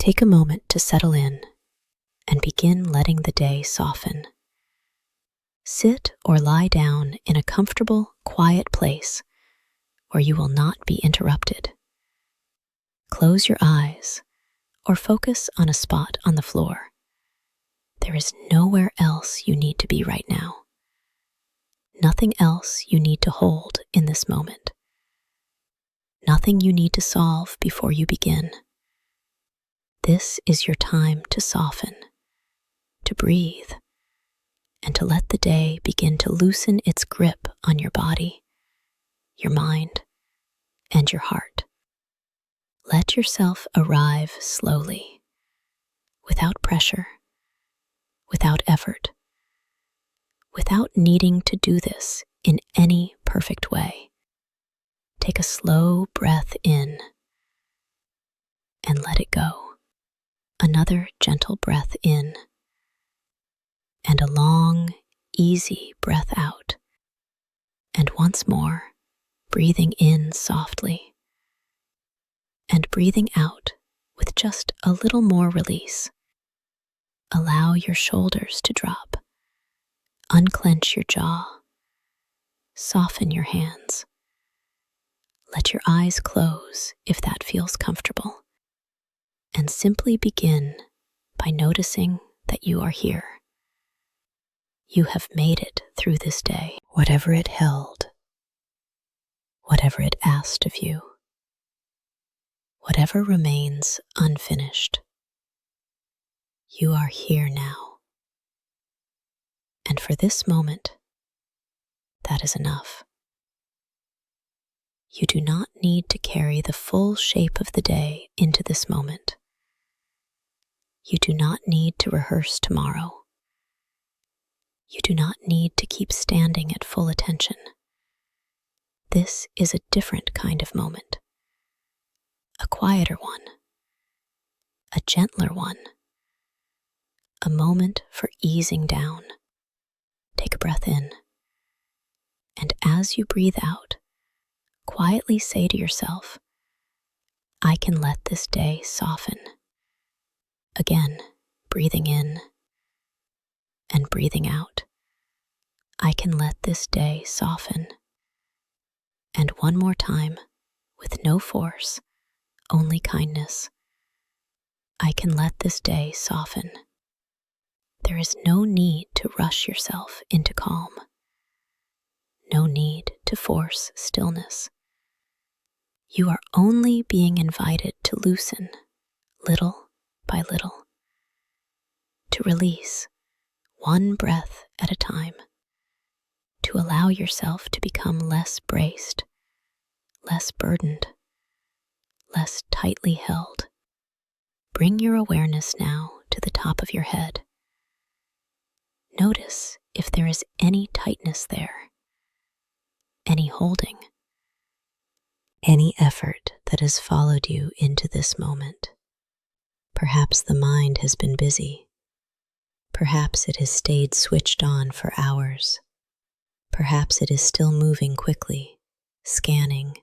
Take a moment to settle in and begin letting the day soften. Sit or lie down in a comfortable, quiet place where you will not be interrupted. Close your eyes or focus on a spot on the floor. There is nowhere else you need to be right now. Nothing else you need to hold in this moment. Nothing you need to solve before you begin. This is your time to soften, to breathe, and to let the day begin to loosen its grip on your body, your mind, and your heart. Let yourself arrive slowly, without pressure, without effort, without needing to do this in any perfect way. Take a slow breath in and let it go. Another gentle breath in and a long, easy breath out. And once more, breathing in softly and breathing out with just a little more release. Allow your shoulders to drop. Unclench your jaw. Soften your hands. Let your eyes close if that feels comfortable. And simply begin by noticing that you are here. You have made it through this day, whatever it held, whatever it asked of you, whatever remains unfinished. You are here now. And for this moment, that is enough. You do not need to carry the full shape of the day into this moment. You do not need to rehearse tomorrow. You do not need to keep standing at full attention. This is a different kind of moment. A quieter one. A gentler one. A moment for easing down. Take a breath in. And as you breathe out, quietly say to yourself, I can let this day soften. Again, breathing in and breathing out. I can let this day soften. And one more time, with no force, only kindness. I can let this day soften. There is no need to rush yourself into calm. No need to force stillness. You are only being invited to loosen, little by little, to release one breath at a time, to allow yourself to become less braced, less burdened, less tightly held. Bring your awareness now to the top of your head. Notice if there is any tightness there, any holding, any effort that has followed you into this moment. Perhaps the mind has been busy. Perhaps it has stayed switched on for hours. Perhaps it is still moving quickly, scanning,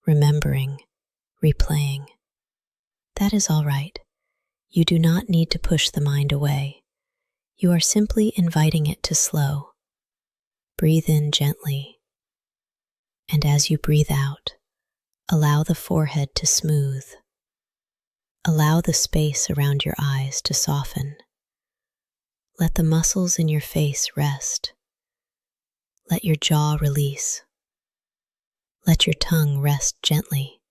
remembering, replaying. That is all right. You do not need to push the mind away. You are simply inviting it to slow. Breathe in gently. And as you breathe out, allow the forehead to smooth. Allow the space around your eyes to soften. Let the muscles in your face rest. Let your jaw release. Let your tongue rest gently.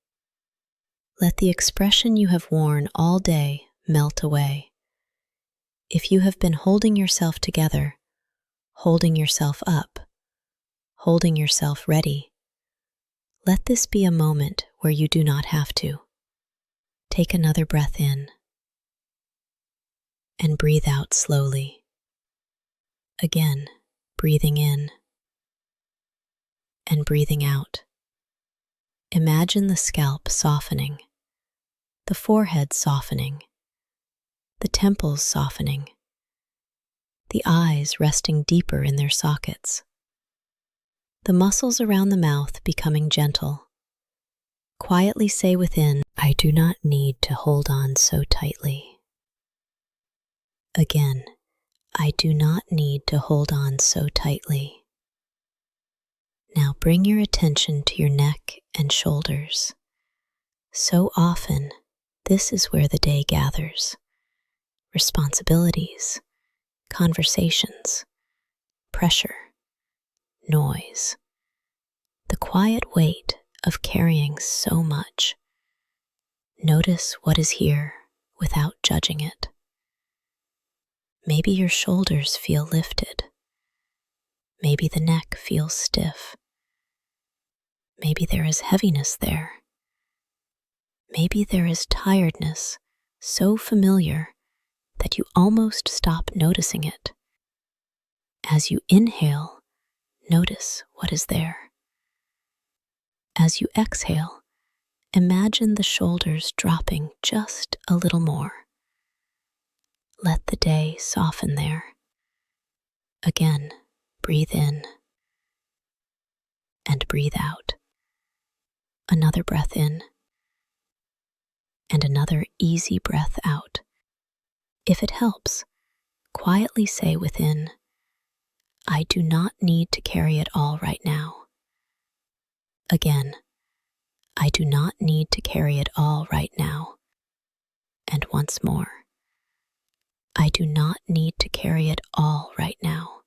Let the expression you have worn all day melt away. If you have been holding yourself together, holding yourself up, holding yourself ready, let this be a moment where you do not have to. Take another breath in and breathe out slowly. Again, breathing in and breathing out. Imagine the scalp softening, the forehead softening, the temples softening, the eyes resting deeper in their sockets, the muscles around the mouth becoming gentle, Quietly say within, I do not need to hold on so tightly. Again, I do not need to hold on so tightly. Now bring your attention to your neck and shoulders. So often, this is where the day gathers. Responsibilities, conversations, pressure, noise. The quiet weight of carrying so much. Notice what is here without judging it. Maybe your shoulders feel lifted. Maybe the neck feels stiff. Maybe there is heaviness there. Maybe there is tiredness so familiar that you almost stop noticing it. As you inhale, notice what is there. As you exhale, imagine the shoulders dropping just a little more. Let the day soften there. Again, breathe in and breathe out. Another breath in and another easy breath out. If it helps, quietly say within, I do not need to carry it all right now. Again, I do not need to carry it all right now. And once more, I do not need to carry it all right now.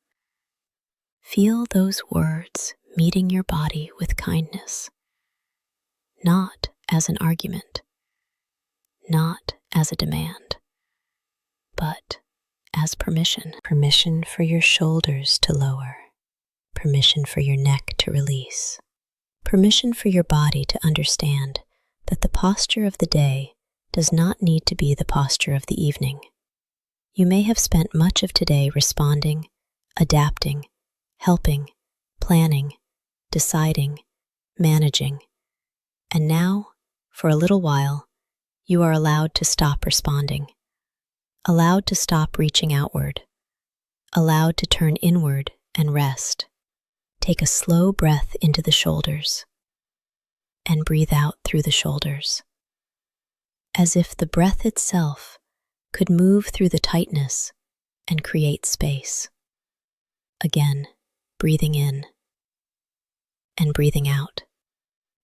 Feel those words meeting your body with kindness, not as an argument, not as a demand, but as permission. Permission for your shoulders to lower, permission for your neck to release, permission for your body to understand that the posture of the day does not need to be the posture of the evening. You may have spent much of today responding, adapting, helping, planning, deciding, managing, and now, for a little while, you are allowed to stop responding, allowed to stop reaching outward, allowed to turn inward and rest. Take a slow breath into the shoulders and breathe out through the shoulders, as if the breath itself could move through the tightness and create space. Again, breathing in and breathing out.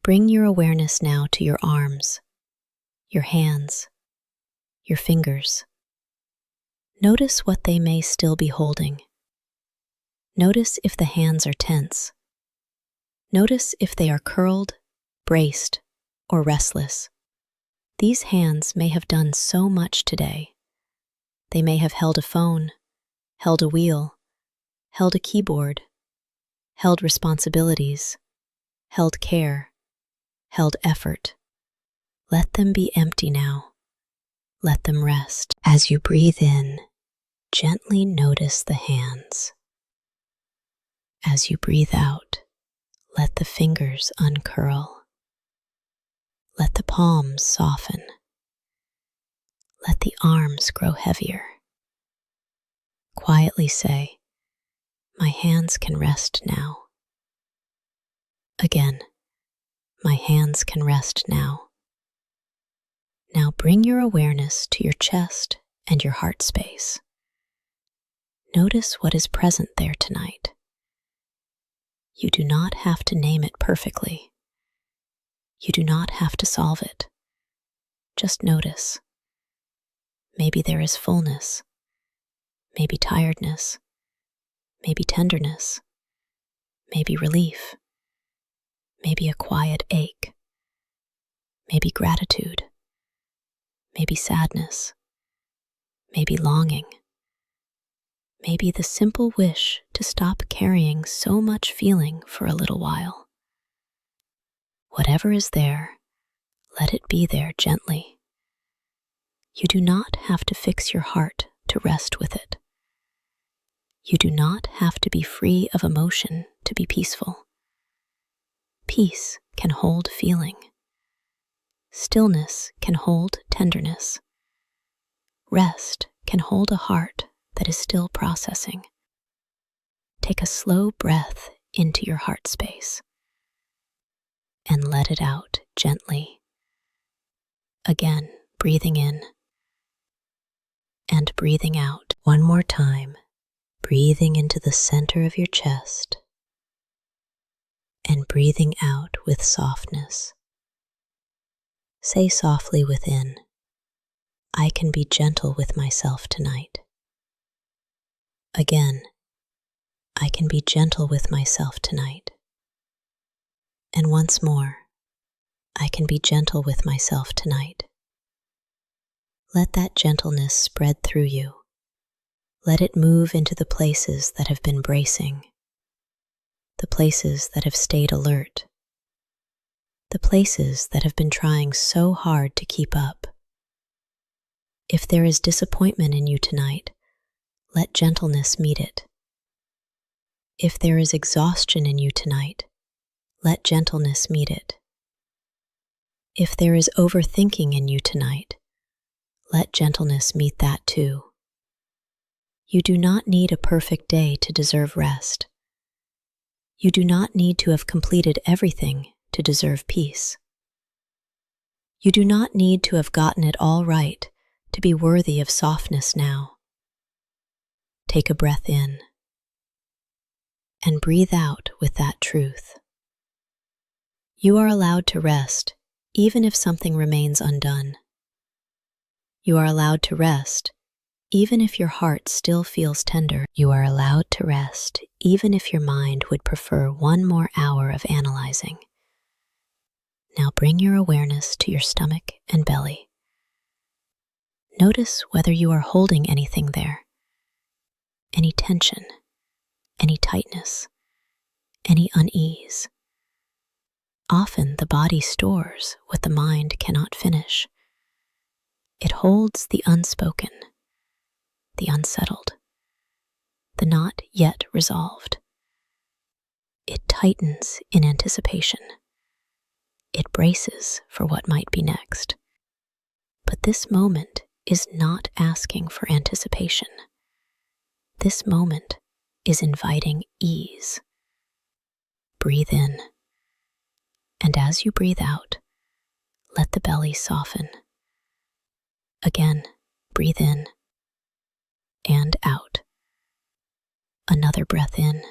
Bring your awareness now to your arms, your hands, your fingers. Notice what they may still be holding. Notice if the hands are tense. Notice if they are curled, braced, or restless. These hands may have done so much today. They may have held a phone, held a wheel, held a keyboard, held responsibilities, held care, held effort. Let them be empty now. Let them rest. As you breathe in, gently notice the hands. As you breathe out, let the fingers uncurl. Let the palms soften. Let the arms grow heavier. Quietly say, my hands can rest now. Again, my hands can rest now. Now bring your awareness to your chest and your heart space. Notice what is present there tonight. You do not have to name it perfectly. You do not have to solve it. Just notice. Maybe there is fullness, maybe tiredness, maybe tenderness, maybe relief, maybe a quiet ache, maybe gratitude, maybe sadness, maybe longing, maybe the simple wish to stop carrying so much feeling for a little while. Whatever is there, let it be there gently. You do not have to fix your heart to rest with it. You do not have to be free of emotion to be peaceful. Peace can hold feeling. Stillness can hold tenderness. Rest can hold a heart that is still processing. Take a slow breath into your heart space and let it out gently. Again, breathing in and breathing out. One more time, breathing into the center of your chest and breathing out with softness. Say softly within, I can be gentle with myself tonight. Again, I can be gentle with myself tonight. And once more, I can be gentle with myself tonight. Let that gentleness spread through you. Let it move into the places that have been bracing, the places that have stayed alert, the places that have been trying so hard to keep up. If there is disappointment in you tonight, let gentleness meet it. If there is exhaustion in you tonight, let gentleness meet it. If there is overthinking in you tonight, let gentleness meet that too. You do not need a perfect day to deserve rest. You do not need to have completed everything to deserve peace. You do not need to have gotten it all right to be worthy of softness now. Take a breath in and breathe out with that truth. You are allowed to rest even if something remains undone. You are allowed to rest even if your heart still feels tender. You are allowed to rest even if your mind would prefer one more hour of analyzing. Now bring your awareness to your stomach and belly. Notice whether you are holding anything there. Any tension, any tightness, any unease. Often the body stores what the mind cannot finish. It holds the unspoken, the unsettled, the not yet resolved. It tightens in anticipation. It braces for what might be next. But this moment is not asking for anticipation. This moment is inviting ease. Breathe in, and as you breathe out, let the belly soften. Again, breathe in and out. Another breath in,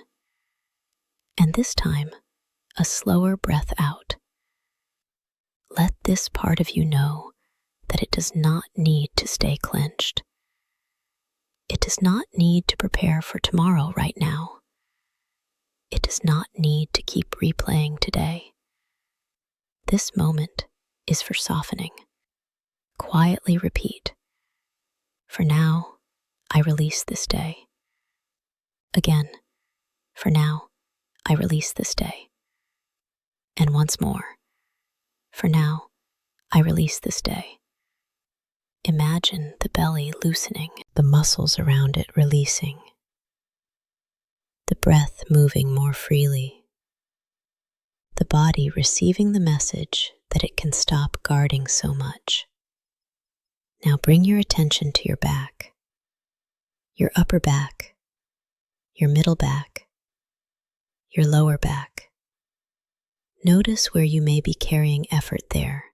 and this time, a slower breath out. Let this part of you know that it does not need to stay clenched. It does not need to prepare for tomorrow right now. It does not need to keep replaying today. This moment is for softening. Quietly repeat, for now, I release this day. Again, for now, I release this day. And once more, for now, I release this day. Imagine the belly loosening, the muscles around it releasing, the breath moving more freely, the body receiving the message that it can stop guarding so much. Now bring your attention to your back, your upper back, your middle back, your lower back. Notice where you may be carrying effort there.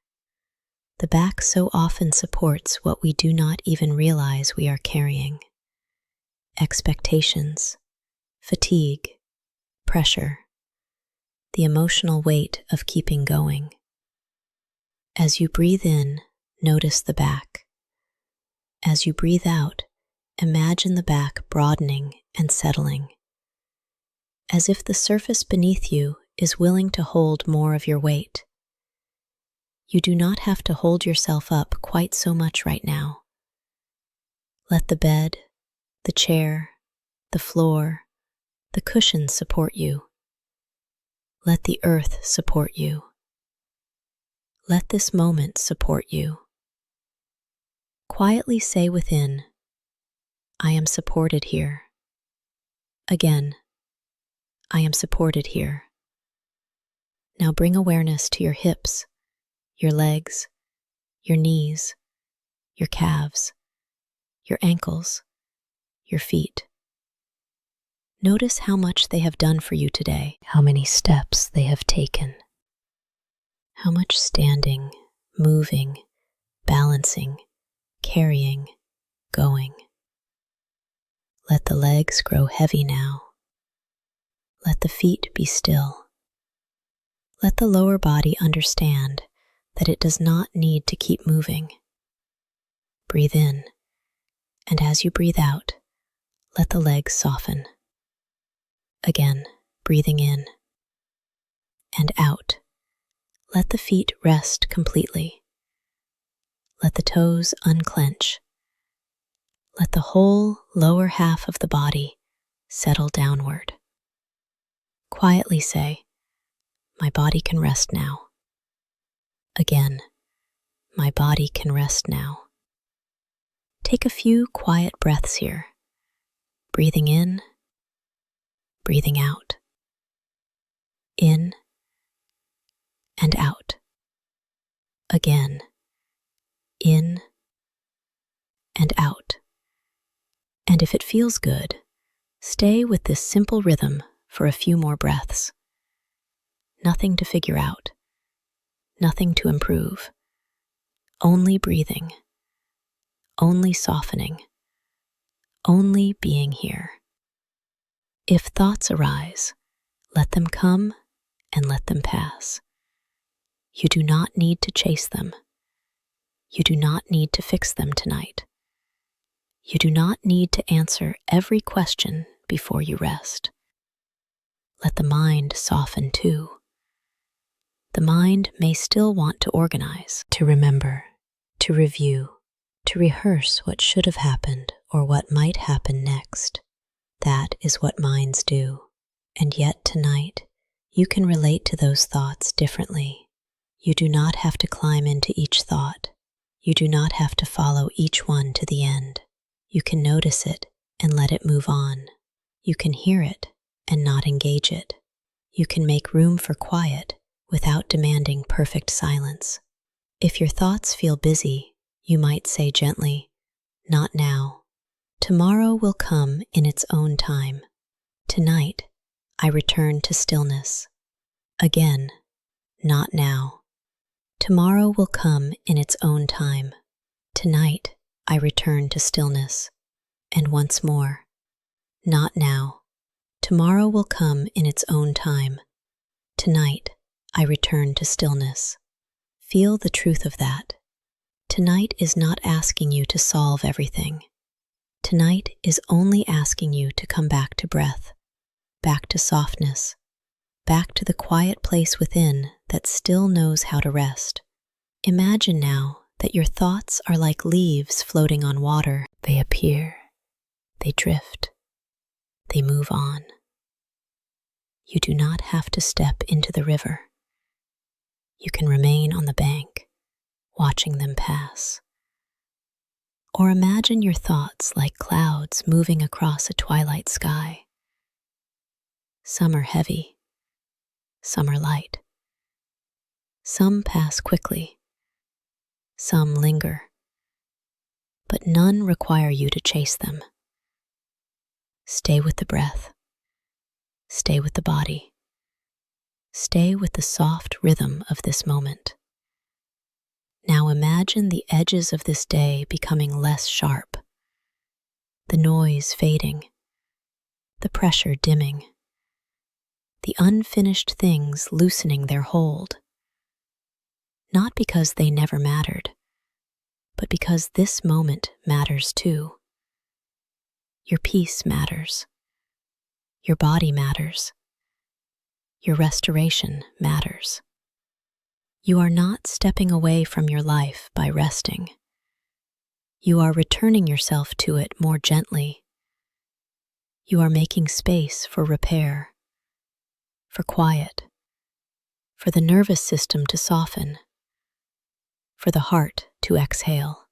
The back so often supports what we do not even realize we are carrying. Expectations, fatigue, pressure, the emotional weight of keeping going. As you breathe in, notice the back. As you breathe out, imagine the back broadening and settling, as if the surface beneath you is willing to hold more of your weight. You do not have to hold yourself up quite so much right now. Let the bed, the chair, the floor, the cushions support you. Let the earth support you. Let this moment support you. Quietly say within, I am supported here. Again, I am supported here. Now bring awareness to your hips, your legs, your knees, your calves, your ankles, your feet. Notice how much they have done for you today, how many steps they have taken, How much standing, moving, balancing, carrying, going. Let the legs grow heavy now. Let the feet be still. Let the lower body understand that it does not need to keep moving. Breathe in, and as you breathe out, let the legs soften. Again, breathing in and out. Let the feet rest completely. Let the toes unclench. Let the whole lower half of the body settle downward. Quietly say, "My body can rest now." Again, "My body can rest now." Take a few quiet breaths here, breathing in, breathing out, in and out. Again, in and out. And if it feels good, stay with this simple rhythm for a few more breaths. Nothing to figure out, nothing to improve, only breathing, only softening, only being here. If thoughts arise, let them come and let them pass. You do not need to chase them. You do not need to fix them tonight. You do not need to answer every question before you rest. Let the mind soften too. The mind may still want to organize, to remember, to review, to rehearse what should have happened or what might happen next. That is what minds do. And yet tonight, you can relate to those thoughts differently. You do not have to climb into each thought. You do not have to follow each one to the end. You can notice it and let it move on. You can hear it and not engage it. You can make room for quiet without demanding perfect silence. If your thoughts feel busy, you might say gently, "Not now. Tomorrow will come in its own time. Tonight, I return to stillness." Again, "Not now. Tomorrow will come in its own time. Tonight, I return to stillness." And once more, "Not now. Tomorrow will come in its own time. Tonight, I return to stillness." Feel the truth of that. Tonight is not asking you to solve everything. Tonight is only asking you to come back to breath, back to softness, back to the quiet place within that still knows how to rest. Imagine now that your thoughts are like leaves floating on water. They appear, they drift, they move on. You do not have to step into the river. You can remain on the bank, watching them pass. Or imagine your thoughts like clouds moving across a twilight sky. Some are heavy, some are light. Some pass quickly, some linger, but none require you to chase them. Stay with the breath, stay with the body, stay with the soft rhythm of this moment. Now imagine the edges of this day becoming less sharp, the noise fading, the pressure dimming, the unfinished things loosening their hold. Not because they never mattered, but because this moment matters too. Your peace matters. Your body matters. Your restoration matters. You are not stepping away from your life by resting. You are returning yourself to it more gently. You are making space for repair, for quiet, for the nervous system to soften, for the heart to exhale.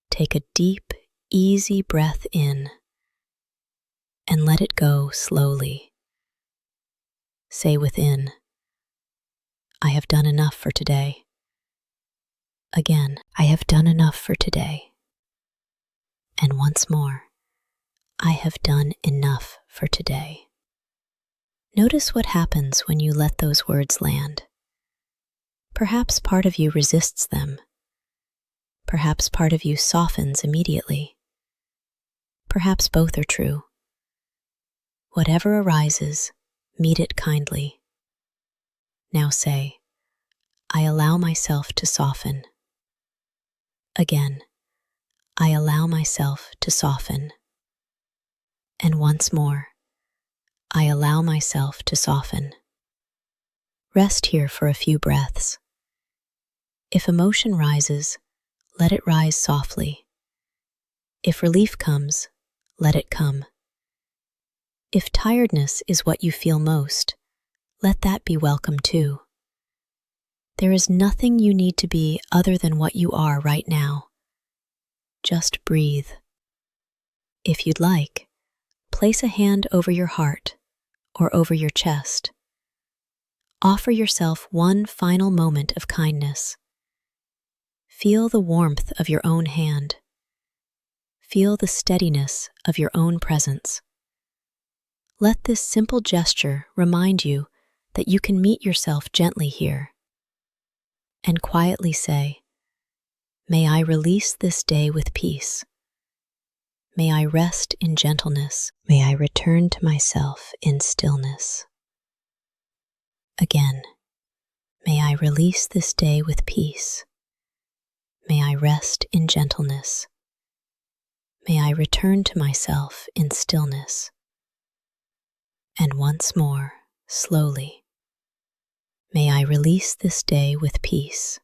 Take a deep, easy breath in and let it go slowly. Say within, "I have done enough for today." Again, "I have done enough for today." And once more, "I have done enough for today." Notice what happens when you let those words land. Perhaps part of you resists them. Perhaps part of you softens immediately. Perhaps both are true. Whatever arises, meet it kindly. Now say, I allow myself to soften. Again, I allow myself to soften. And once more, I allow myself to soften. Rest here for a few breaths. If emotion rises, let it rise softly. If relief comes, let it come. If tiredness is what you feel most, let that be welcome too. There is nothing you need to be other than what you are right now. Just breathe. If you'd like, place a hand over your heart or over your chest. Offer yourself one final moment of kindness. Feel the warmth of your own hand. Feel the steadiness of your own presence. Let this simple gesture remind you that you can meet yourself gently here. And quietly say, may I release this day with peace. May I rest in gentleness. May I return to myself in stillness. Again, may I release this day with peace. May I rest in gentleness. May I return to myself in stillness. And once more, slowly, may I release this day with peace.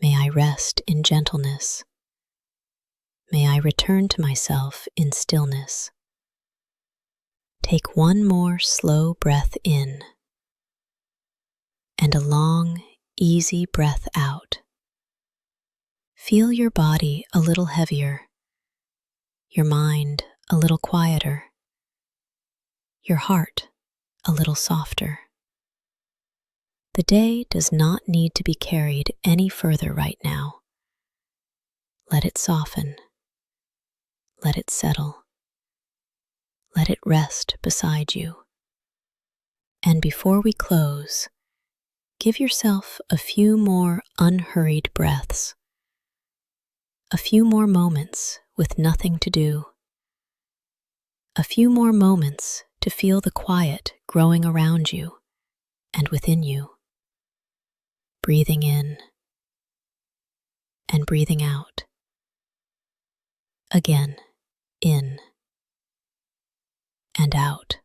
May I rest in gentleness. May I return to myself in stillness. Take one more slow breath in and a long, easy breath out. Feel your body a little heavier, your mind a little quieter, your heart a little softer. The day does not need to be carried any further right now. Let it soften. Let it settle. Let it rest beside you. And before we close, give yourself a few more unhurried breaths. A few more moments with nothing to do. A few more moments to feel the quiet growing around you and within you. Breathing in and breathing out. Again, in and out.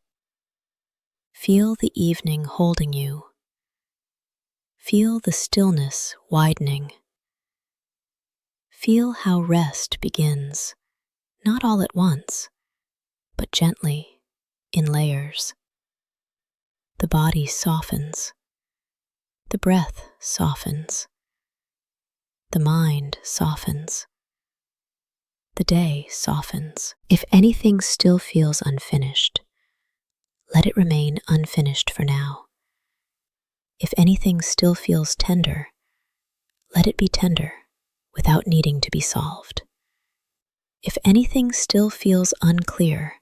Feel the evening holding you. Feel the stillness widening. Feel how rest begins, not all at once, but gently, in layers. The body softens. The breath softens. The mind softens. The day softens. If anything still feels unfinished, let it remain unfinished for now. If anything still feels tender, let it be tender without needing to be solved. If anything still feels unclear,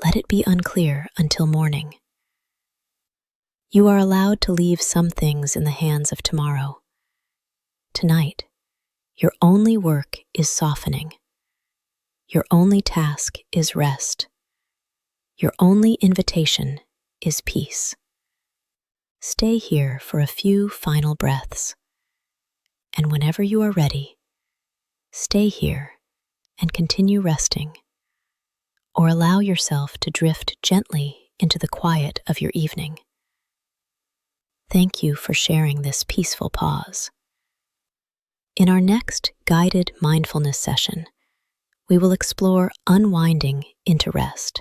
let it be unclear until morning. You are allowed to leave some things in the hands of tomorrow. Tonight, your only work is softening. Your only task is rest. Your only invitation is peace. Stay here for a few final breaths. And whenever you are ready, stay here and continue resting, or allow yourself to drift gently into the quiet of your evening. Thank you for sharing this peaceful pause. In our next guided mindfulness session, we will explore unwinding into rest.